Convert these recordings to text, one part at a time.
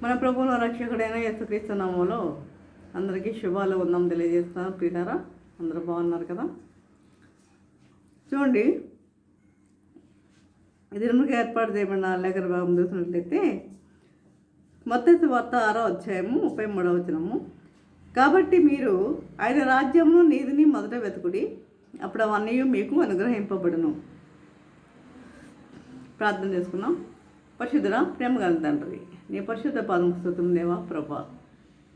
మన ప్రభువుల రక్షకుడైన యేసుక్రీస్తు నామములో అందరికీ శుభాలు ఉందాం తెలియజేస్తున్నాను. ప్రియులారా, అందరూ బాగున్నారు కదా? చూడండి, దినముకి ఏర్పాటు చేయబడిన లేఖన భాగం చూసినట్లయితే మత్తయి వార్త 6వ అధ్యాయము 33వ వచనము. కాబట్టి మీరు ఆయన రాజ్యమును నీతిని మొదట వెతుకుడి, అప్పుడు అవన్నీ మీకు అనుగ్రహింపబడును. ప్రార్థన చేసుకున్నాం. పరిశుద్ధుడా, ప్రేమ గల తండ్రి, నీ పరిశుద్ధ పాదం స్తుతులు దేవా ప్రభా.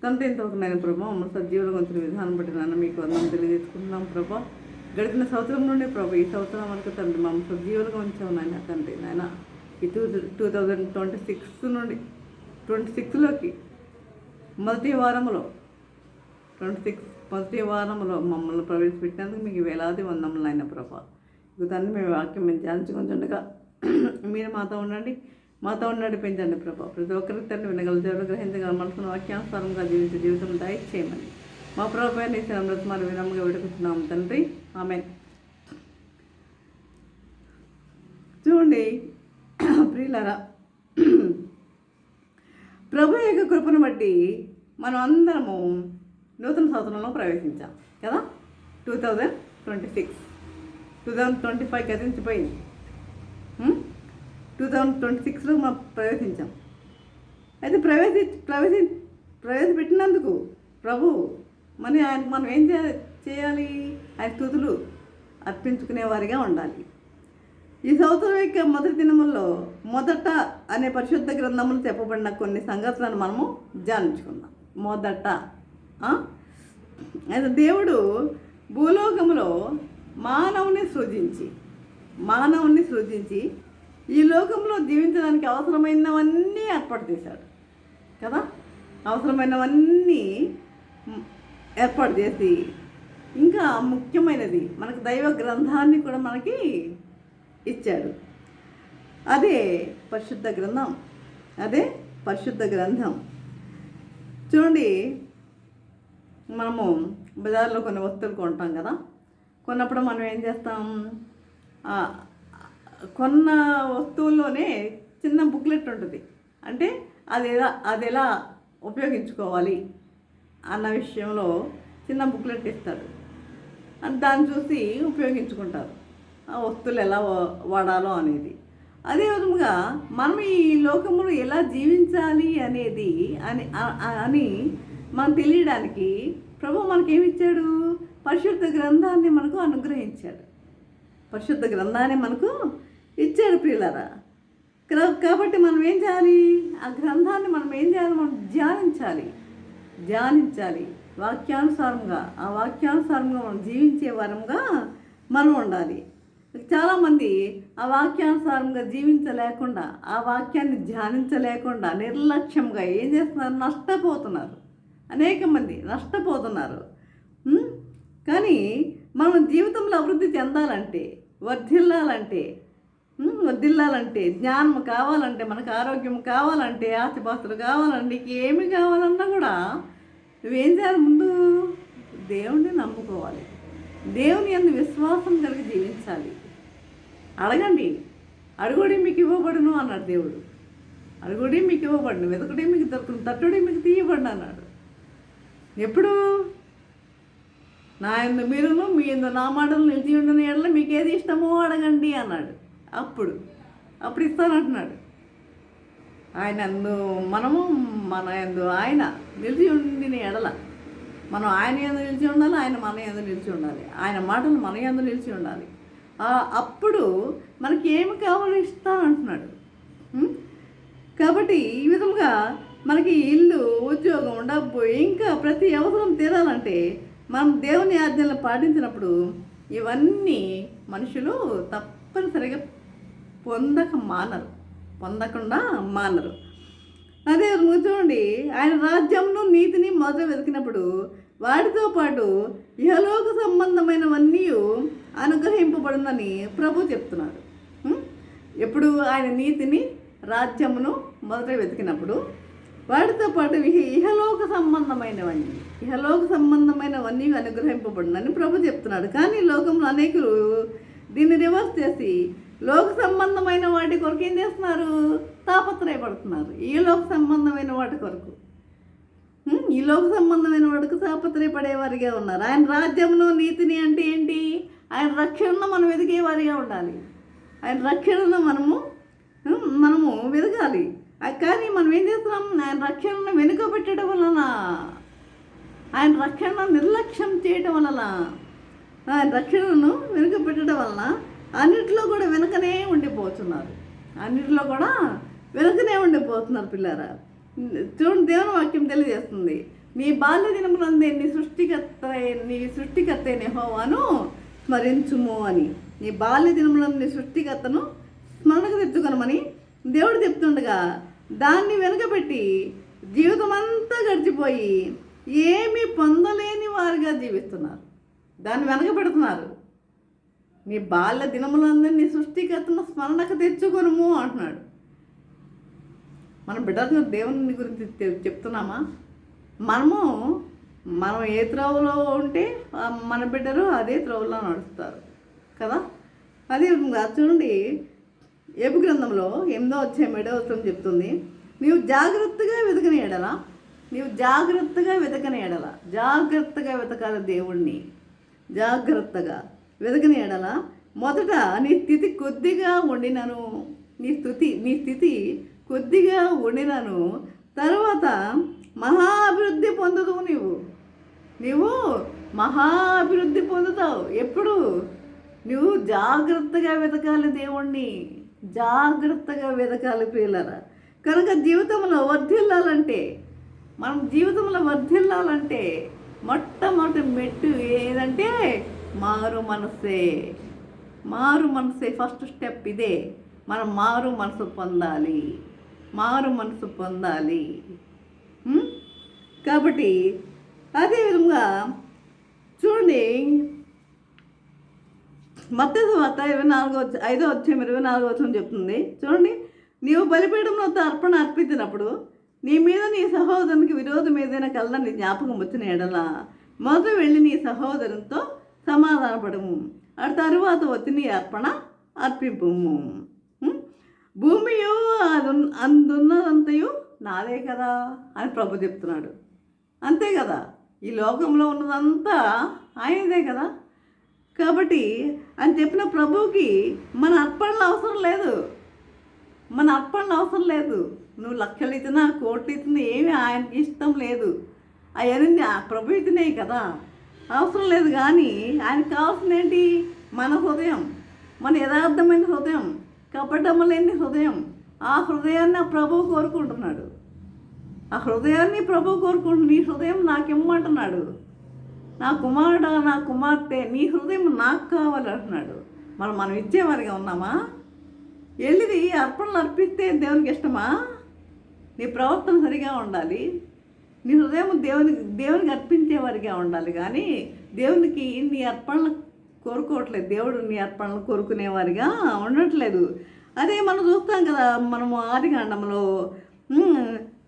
తండ్రి, ఇంతవరకు నేను ప్రభా మమ్మల్ని సజీవులుగా ఉంచిన విధానం బట్టి నన్ను మీకు అందరం తెలియజేసుకుంటున్నాం ప్రభా. గడిచిన సంవత్సరం నుండి ప్రభా ఈ సంవత్సరం వరకు తండ్రి మమ్మల్ని సజీవులుగా ఉంచావు నాయన. తండ్రి నాయన, ఈ 2026 నుండి 26లోకి మొదటి వారంలో మమ్మల్ని ప్రవేశపెట్టినందుకు మీకు వేలాది వందములు అయిన ప్రభా. ఇక తండ్రి, మేము వాక్యం మేము ధ్యానించుకుంటుండగా మీరు మాతో నడిపించండి ప్రభా. ప్రతి ఒక్కరికి తండ్రి వినగల దేవుడు గ్రహించగల మనసును వాక్యానుసారంగా జీవించే జీవితం దయచేయమని మా ప్రభువైన యేసు నామములో మరి వినమ్రంగా వేడుకుంటున్నాం తండ్రి, ఆమేన్. చూడండి ప్రియులారా, ప్రభు యొక్క కృపను బట్టి మనం అందరము నూతన సంవత్సరంలో ప్రవేశించాం కదా. 2025 గతించిపోయింది. 2026లో మనం ప్రవేశించాం. అయితే ప్రవేశపెట్టినందుకు ప్రభు ఆయనకు మనం ఏం చేయాలి? ఆయన స్తుతులు అర్పించుకునే వారిగా ఉండాలి. ఈ సంవత్సరం యొక్క మొదటి దినముల్లో మొదట అనే పరిశుద్ధ గ్రంథములు చెప్పబడిన కొన్ని సంగతులను మనము ధ్యానించుకుందాం. మొదట అయితే దేవుడు భూలోకములో మానవుని సృజించి ఈ లోకంలో జీవించడానికి అవసరమైనవన్నీ ఏర్పాటు చేశాడు కదా. అవసరమైనవన్నీ ఏర్పాటు చేసి ఇంకా ముఖ్యమైనది మనకు దైవ గ్రంథాన్ని కూడా మనకి ఇచ్చాడు. అదే పరిశుద్ధ గ్రంథం. చూడండి, మనము బజార్లో కొన్ని వస్తువులు కొంటాం కదా. కొన్నప్పుడు మనం ఏం చేస్తాం? కొన్న వస్తువుల్లోనే చిన్న బుక్లెట్ ఉంటుంది. అంటే అది ఎలా ఉపయోగించుకోవాలి అన్న విషయంలో చిన్న బుక్లెట్ ఇస్తాడు. దాన్ని చూసి ఉపయోగించుకుంటారు, ఆ వస్తువులు ఎలా వాడాలో అనేది. అదే విధంగా మనం ఈ లోకమును ఎలా జీవించాలి అనేది అని మనం తెలియడానికి ప్రభు మనకేమిచ్చాడు? పరిశుద్ధ గ్రంథాన్ని మనకు అనుగ్రహించాడు. పరిశుద్ధ గ్రంథాన్ని మనకు ఇచ్చాడు ప్రియులారా. కాబట్టి మనం ఏం చేయాలి? ఆ గ్రంథాన్ని మనం ఏం చేయాలి? మనం ధ్యానించాలి వాక్యానుసారంగా. ఆ వాక్యానుసారంగా మనం జీవించే వారంగా మనం ఉండాలి. చాలామంది ఆ వాక్యానుసారంగా జీవించలేకుండా, ఆ వాక్యాన్ని ధ్యానించలేకుండా నిర్లక్ష్యంగా ఏం చేస్తున్నారు? నష్టపోతున్నారు. అనేక మంది నష్టపోతున్నారు. కానీ మనం జీవితంలో అభివృద్ధి చెందాలంటే, వర్ధిల్లాలంటే, జ్ఞానం కావాలంటే, మనకు ఆరోగ్యం కావాలంటే, ఆస్తిపాస్తులు కావాలంటే, ఏమి కావాలన్నా కూడా నువ్వేం చేయాలి? ముందు దేవుణ్ణి నమ్ముకోవాలి. దేవుని యందు విశ్వాసం కలిగి జీవించాలి. అడగండి, అడుగుడి మీకు ఇవ్వబడును అన్నాడు దేవుడు. అడుగుడి మీకు ఇవ్వబడును, వెతకుడి మీకు దొరుకును, తట్టుడి మీకు తీయబడును అన్నాడు. ఎప్పుడు? నా యందు మీరును, మీ యందు నా మాటలు నిలిచి ఉండిన ఎడల మీకు ఏది ఇష్టమో అడగండి అన్నాడు. అప్పుడు ఇస్తానంటున్నాడు. ఆయన యందు మనము, మన యందు ఆయన నిలిచి ఉండిన ఎడల మనం ఆయన యందు నిలిచి ఉండాలి, ఆయన మన యందు నిలిచి ఉండాలి, ఆయన మాటలు మన యందు నిలిచి ఉండాలి. అప్పుడు మనకి ఏమి కావాలో ఇస్తానంటున్నాడు. కాబట్టి ఈ విధంగా మనకి ఇల్లు, ఉద్యోగం, డబ్బు, ఇంకా ప్రతి అవసరం తీరాలంటే మనం దేవుని ఆజ్ఞలను పాటించినప్పుడు ఇవన్నీ మనుషులు తప్పనిసరిగా పొందకుండా మానరు. అదే చూడండి, ఆయన రాజ్యంను నీతిని మొదట వెతికినప్పుడు వాటితో పాటు ఇహలోక సంబంధమైనవన్నీ అనుగ్రహింపబడునని ప్రభు చెప్తున్నాడు. ఎప్పుడు ఆయన నీతిని, రాజ్యమును మొదట వెతికినప్పుడు వాటితో పాటు ఇహలోక సంబంధమైనవన్నీ అనుగ్రహింపబడునని ప్రభు చెప్తున్నాడు. కానీ లోకంలో అనేకులు దీన్ని రివర్స్ చేసి లోక సంబంధమైన వాటి కొరకు ఏం చేస్తున్నారు? తాపత్రయపడుతున్నారు. ఈ లోక సంబంధమైన వాటి కొరకు, ఈ లోక సంబంధమైన వాటికి తాపత్రయపడేవారిగా ఉన్నారు. ఆయన రాజ్యమును నీతిని అంటే ఏంటి? ఆయన రక్షణను మనం వెతికేవారిగా ఉండాలి. ఆయన రక్షణను మనము వెతకాలి. కానీ మనం ఏం చేస్తున్నాం? ఆయన రక్షణను వెనుకబెట్టడం వలన, ఆయన రక్షణను నిర్లక్ష్యం చేయడం వలన, ఆయన రక్షణను వెనుకబెట్టడం వలన అన్నిటిలో కూడా వెనుకనే ఉండిపోతున్నారు. అన్నిటిలో కూడా వెనుకనే ఉండిపోతున్నారు పిల్లారా. చూడండి, దేవుని వాక్యం తెలియజేస్తుంది, నీ బాల్య దినములందే నీ సృష్టికర్త యెహోవాను స్మరించుము అని. నీ బాల్య దినములందు నీ సృష్టికర్తను స్మరణకు తెచ్చుకొనమని దేవుడు చెప్తుండగా దాన్ని వెనుకబెట్టి జీవితం అంతా గడిచిపోయి ఏమీ పొందలేని వారిగా జీవిస్తున్నారు. దాన్ని వెనకబెడుతున్నారు. నీ బాల్య దినములందు నీ సృష్టికర్తను స్మరణకు తెచ్చుకొనుము అంటున్నాడు. మన బిడ్డలకు దేవుని గురించి చెప్తున్నామా? మనం ఏ త్రోవలో ఉంటే మన బిడ్డలు అదే త్రోవలో నడుస్తారు కదా. అదే చూడండి, ఏబు గ్రంథంలో 8వ అధ్యాయం 7వ వచనం చెప్తుంది, నీవు జాగ్రత్తగా వెతకని ఎడల, జాగ్రత్తగా వెతకాలి దేవుణ్ణి. జాగ్రత్తగా వెతకని ఎడల మొదట నీ స్థితి కొద్దిగా ఉండినను తర్వాత మహాభివృద్ధి పొందుతావు. నీవు మహాభివృద్ధి పొందుతావు. ఎప్పుడు? నువ్వు జాగ్రత్తగా వెతకాలి దేవుణ్ణి, జాగ్రత్తగా వెతకాలి ప్రియులారా. కనుక జీవితంలో వర్ధిల్లాలంటే మొట్టమొదటి మెట్టు ఏదంటే మారు మనసే ఫస్ట్ స్టెప్. ఇదే, మనం మారు మనసు పొందాలి. కాబట్టి అదేవిధంగా చూడండి, మత్తయి సువార్త 5వ అధ్యాయం 24వ వచనం చెప్తుంది. చూడండి, నీవు బలిపీఠంలో అర్పణ అర్పించినప్పుడు నీ మీద నీ సహోదరునికి విరోధం ఏదైనా కలదా నీ జ్ఞాపకం వచ్చిన ఎడల మొదట వెళ్ళి నీ సహోదరునితో సమాధానపడము, ఆ తరువాత వచ్చి నీ అర్పణ అర్పింపుము. భూమియు అందున్నదంతయు నాదే కదా అని ప్రభు చెప్తున్నాడు. అంతే కదా, ఈ లోకంలో ఉన్నదంతా ఆయనదే కదా. కాబట్టి అని చెప్పిన ప్రభువుకి మన అర్పణలు అవసరం లేదు. నువ్వు లక్షలు ఇచ్చినా కోట్లు ఇచ్చినా ఏమీ ఆయనకి ఇష్టం లేదు. అవన్నీ ప్రభు ఇచ్చినాయి కదా, అవసరం లేదు. కానీ ఆయనకు కావాల్సిన ఏంటి? మన హృదయం, మన యథార్థమైన హృదయం, కపటము లేని హృదయం. ఆ హృదయాన్ని ఆ ప్రభువు కోరుకుంటున్నాడు. నీ హృదయం నాకిమ్మంటున్నాడు. నా కుమారుడు, నా కుమార్తె, నీ హృదయం నాకు కావాలంటున్నాడు. మనం ఇచ్చేవారిగా ఉన్నామా? వెళ్ళిది అర్పణలు అర్పిస్తే దేవునికి ఇష్టమా? నీ ప్రవర్తన సరిగా ఉండాలి. నీ హృదయం దేవునికి అర్పించేవారిగా ఉండాలి. కానీ దేవునికి నీ అర్పణలు కోరుకోవట్లేదు. దేవుడు నీ అర్పణలు కోరుకునేవారిగా ఉండట్లేదు. అదే మనం చూస్తాం కదా, మనము ఆదికాండంలో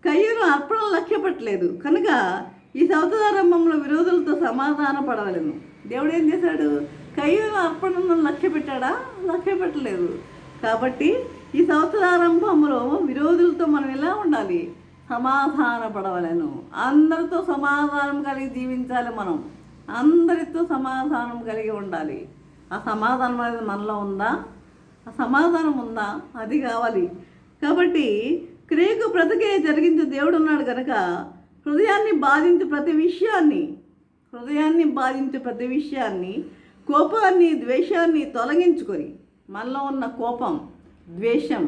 కయ్యూను అర్పణలు లక్ష్య పెట్టలేదు కనుక ఈ సంవత్సరారంభంలో విరోధులతో సమాధాన పడవలను. దేవుడు ఏం చేశాడు? కయ్యూను అర్పణను లక్ష్య పెట్టలేదు. కాబట్టి ఈ సంవత్సరారంభంలో విరోధులతో మనం ఎలా ఉండాలి? సమాధాన పడవలను. అందరితో సమాధానం కలిగి జీవించాలి. మనం అందరితో సమాధానం కలిగి ఉండాలి. ఆ సమాధానం అనేది మనలో ఉందా? ఆ సమాధానం ఉందా? అది కావాలి. కాబట్టి క్రియకు ప్రతిక్రియ జరిగించే దేవుడు ఉన్నాడు కనుక హృదయాన్ని బాధించే ప్రతి విషయాన్ని కోపాన్ని, ద్వేషాన్ని తొలగించుకొని, మనలో ఉన్న కోపం, ద్వేషం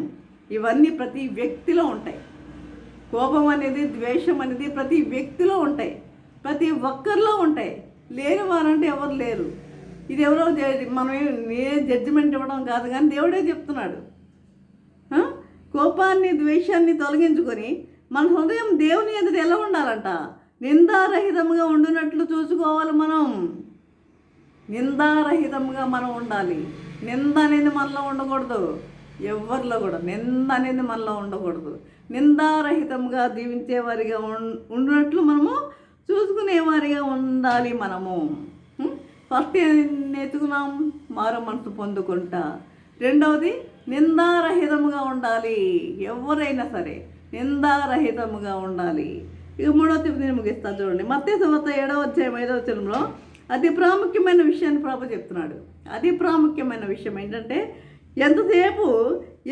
ఇవన్నీ ప్రతి వ్యక్తిలో ఉంటాయి. కోపం అనేది, ద్వేషం అనేది ప్రతి వ్యక్తిలో ఉంటాయి, ప్రతి ఒక్కరిలో ఉంటాయి. లేని వారంటే ఎవరు లేరు. ఇది ఎవరో మనం జడ్జిమెంట్ ఇవ్వడం కాదు, కానీ దేవుడే చెప్తున్నాడు. కోపాన్ని, ద్వేషాన్ని తొలగించుకొని మన హృదయం దేవుని ఎదుట ఎలా ఉండాలంట? నిందారహితంగా ఉండినట్లు చూసుకోవాలి. నిందారహితంగా మనం ఉండాలి. నింద అనేది మనలో ఉండకూడదు. ఎవరిలో కూడా నింద అనేది మనలో ఉండకూడదు. నిందారహితంగా జీవించేవారిగా ఉన్నట్లు మనము చూసుకునేవారిగా ఉండాలి. మనము ఫస్ట్ ఏం నేర్చుకున్నాం? మారు మనసు పొందుకుంటా. రెండవది నిందారహితముగా ఉండాలి. ఎవరైనా సరే నిందారహితముగా ఉండాలి. ఇక మూడవ తిప్పి నేను ముగిస్తా చూడండి. మత్తయి సువార్త 7వ అధ్యాయం 5వ వచనంలో అతి ప్రాముఖ్యమైన విషయాన్ని ప్రభు చెప్తున్నాడు. అతి ప్రాముఖ్యమైన విషయం ఏంటంటే, ఎంతసేపు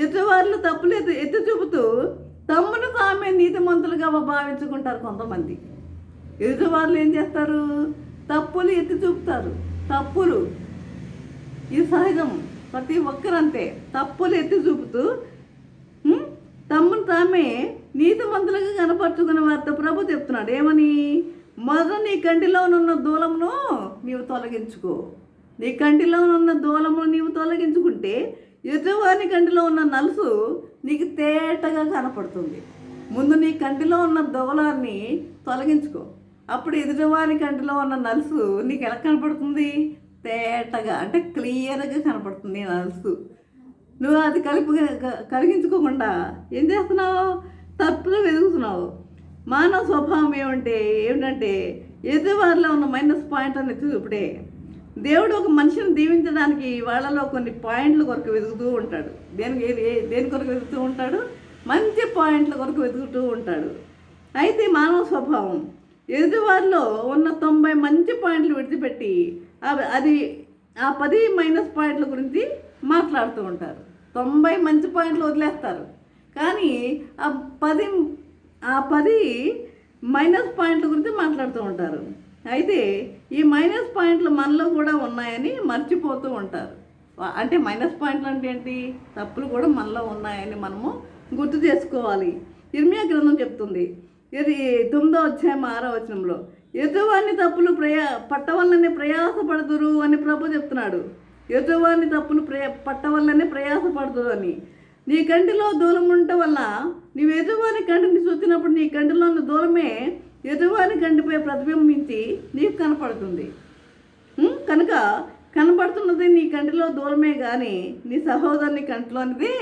ఎదుటివారిలో తప్పులు ఎత్తి చూపుతూ తమ్మును తామే నీతిమంతులుగా భావించుకుంటారు కొంతమంది. ఎదుటివాళ్ళు ఏం చేస్తారు? తప్పులు ఎత్తి చూపుతారు. తప్పులు ఇది సహజం, ప్రతి ఒక్కరంతే. తప్పులు ఎత్తి చూపుతూ తమ్మును తామే నీతిమంతులుగా కనపరుచుకున్న వారితో ప్రభు చెప్తున్నాడు ఏమని? మొదట నీ కంటిలో ఉన్న దూలమును నీవు తొలగించుకో. నీ కంటిలో ఉన్న దూలమును నీవు తొలగించుకుంటే ఎదుటివారి కంటిలో ఉన్న నలుసు నీకు తేటగా కనపడుతుంది. ముందు నీ కంటిలో ఉన్న దూలాన్ని తొలగించుకో, అప్పుడు ఎదుటివారి కంటిలో ఉన్న నలుసు నీకు ఎలా కనపడుతుంది? తేటగా, అంటే క్లియర్గా కనపడుతుంది నలుసు. నువ్వు అది కలిగించుకోకుండా ఏం చేస్తున్నావు? తప్పులు వెతుకుతున్నావు. మానవ స్వభావం ఏమిటంటే ఎదుటివారిలో ఉన్న మైనస్ పాయింట్ అని చూపుడే. దేవుడు ఒక మనిషిని దీవించడానికి వాళ్ళలో కొన్ని పాయింట్ల కొరకు వెతుకుతూ ఉంటాడు. దేని కొరకు వెతుకుతూ ఉంటాడు? మంచి పాయింట్ల కొరకు వెతుకుతూ ఉంటాడు. అయితే మానవ స్వభావం ఎదుటివారిలో ఉన్న 90 మంచి పాయింట్లు విడిచిపెట్టి ఆ 10 మైనస్ పాయింట్ల గురించి మాట్లాడుతూ ఉంటారు. 90 మంచి పాయింట్లు వదిలేస్తారు, కానీ ఆ 10 మైనస్ పాయింట్ల గురించి మాట్లాడుతూ ఉంటారు. అయితే ఈ మైనస్ పాయింట్లు మనలో కూడా ఉన్నాయని మర్చిపోతూ ఉంటారు. అంటే మైనస్ పాయింట్లు అంటే ఏంటి? తప్పులు కూడా మనలో ఉన్నాయని మనము గుర్తు చేసుకోవాలి. ఇర్మియా గ్రంథం చెప్తుంది, ఇది 9వ అధ్యాయం 6వ వచనంలో, ఎదుటివారిని తప్పులు పట్టవల్లనే ప్రయాసపడుతురు అని ప్రభు చెప్తున్నాడు. ఎదుటివారిని తప్పులు పట్టవల్లనే ప్రయాసపడుతురు అని. నీ కంటిలో దూరం ఉండటం వల్ల నీవు ఎదుటివారి కంటిని చూసినప్పుడు నీ కంటిలో ఉన్న దూరమే ఎదుటివారి కంటిపై ప్రతిబింబించి నీకు కనపడుతుంది. కనుక కనపడుతున్నది నీ కంటిలో దూరమే కానీ నీ సహోదరుని కంటిలోనిదే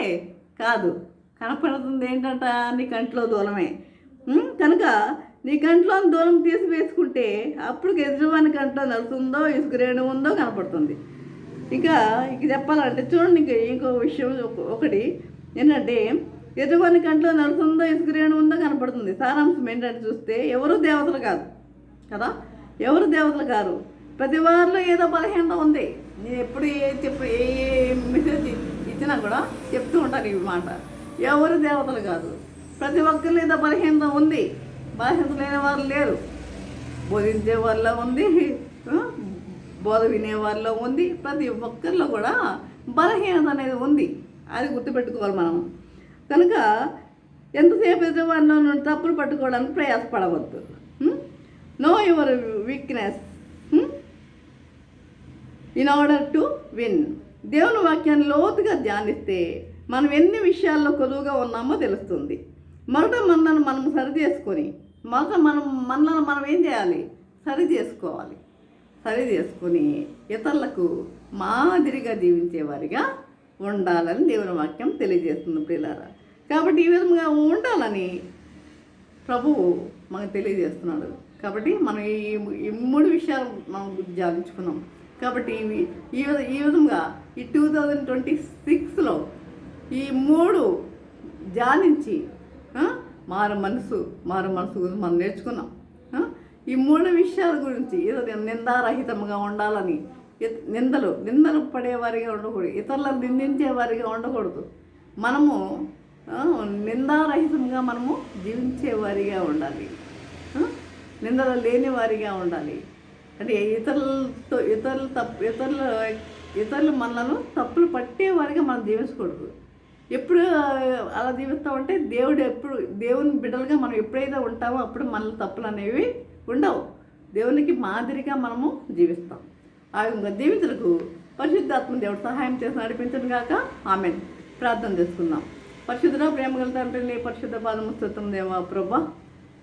కాదు. కనపడుతుంది ఏంటంట? నీ కంటిలో దూరమే. కనుక నీ కంటిలోని దూరం తీసి వేసుకుంటే అప్పుడు ఎదుటివాని కంటిలో నలుసుందో ఇసుకరేణు ఉందో కనపడుతుంది. ఇక చెప్పాలంటే చూడండి, ఇంకో విషయం ఒకటి ఏంటంటే, ఎదుటివాని కంటిలో నలుసుందో ఇసుకరేణు ఉందో కనపడుతుంది. సారాంశం ఏంటంటే చూస్తే ఎవరు దేవతలు కాదు కదా, ఎవరు దేవతలు కాదు. ప్రతి వారిలో ఏదో బలహీనత ఉంది. నేను ఎప్పుడు ఏ మెసేజ్ ఇచ్చినా కూడా చెప్తూ ఉంటాను ఈ మాట. ఎవరు దేవతలు కాదు, ప్రతి ఒక్కరిలో ఏదో బలహీనత ఉంది. బలహీనత లేని వారు లేరు. బోధించే వాళ్ళలో ఉంది, బోధ వినే వాళ్ళలో ఉంది. ప్రతి ఒక్కరిలో కూడా బలహీనత అనేది ఉంది. అది గుర్తుపెట్టుకోవాలి మనం. కనుక ఎంతసేపు ఎదుటివారిలో నుండి తప్పులు పట్టుకోవడానికి ప్రయాసపడవద్దు. Know your weakness in order to win. దేవుని వాక్యాన్ని లోతుగా ధ్యానిస్తే మనం ఎన్ని విషయాల్లో కొలువుగా ఉన్నామో తెలుస్తుంది. మొదట మనం సరి చేసుకొని మనం ఏం చేయాలి? సరి చేసుకొని ఇతరులకు మాదిరిగా జీవించేవారిగా ఉండాలని దేవుని వాక్యం తెలియజేస్తుంది ప్రియులారా. కాబట్టి ఈ విధంగా ఉండాలని ప్రభువు మనకు తెలియజేస్తున్నాడు. కాబట్టి మనం ఈ 3 విషయాలు మనం ధ్యానించుకున్నాం. కాబట్టి ఈ విధంగా ఈ 2026లో ఈ 3 ధ్యానించి మారు మనసు గురించి మనం నేర్చుకున్నాం. ఈ 3 విషయాల గురించి నిందారహితంగా ఉండాలని, నిందలు పడేవారిగా ఉండకూడదు, ఇతరులను నిందించేవారిగా ఉండకూడదు. మనము నిందారహితంగా మనము జీవించేవారిగా ఉండాలి. నిందలు లేని వారిగా ఉండాలి. అంటే ఇతరులు మనలను తప్పులు పట్టేవారిగా మనం జీవించకూడదు. ఎప్పుడు అలా జీవిస్తామంటే దేవుని బిడ్డలుగా మనం ఎప్పుడైతే ఉంటామో అప్పుడు మనలో తప్పులు అనేవి ఉండవు. దేవునికి మాదిరిగా మనము జీవిస్తాం. ఆ విధంగా జీవించడానికి పరిశుద్ధాత్మ దేవుడు సహాయం చేసి నడిపించను గాక. ఆమేన్. ప్రార్థన చేసుకుందాం. పరిశుద్ధ ప్రేమగల తండ్రిని, పరిశుద్ధ పాదము స్తుతం దేవా ప్రభా.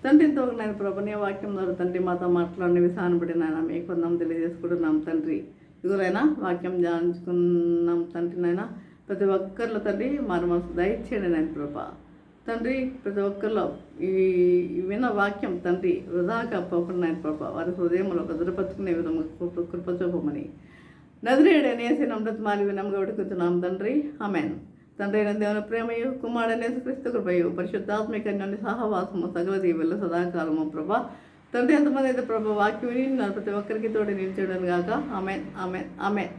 తండ్రితో నేను ప్రభు నీ వాక్యం ద్వారా తండ్రి మాతో మాట్లాడిన విధానం బట్టి నాయన మీకు కొందాం తెలియజేసుకుంటున్నాం తండ్రి. ఇదిగోనైనా వాక్యం ధ్యానించుకున్నాం తండ్రి. నాయన ప్రతి ఒక్కరిలో తండ్రి మారు మనసు దయచేయండి నాయన ప్రభా. తండ్రి ప్రతి ఒక్కరిలో ఈ విన్న వాక్యం తండ్రి వృధాగా పోకుండా నాయన ప్రభా వారి హృదయంలో ఒక దృఢపరుచుకునే విధంగా కృప చూపమని నజరేయుడైన యేసు బ్రతిమాలి వినమ్గా వేడుకుంటున్నాం తండ్రి. ఆమేన్. తండ్రి అయిన దేవుని ప్రేమయు, కుమారుడైన యేసుక్రీస్తు కృపయు, పరిశుద్ధాత్మిక అన్యోన్య సహవాసము సకల దీవెనలు సదాకాలము ప్రభా. తండ్రి ఎంతమంది అయితే ప్రభా వాక్యం విని ప్రతి ఒక్కరికి తోడు నిలిచేయడం గాక. ఆమేన్, ఆమేన్, ఆమేన్.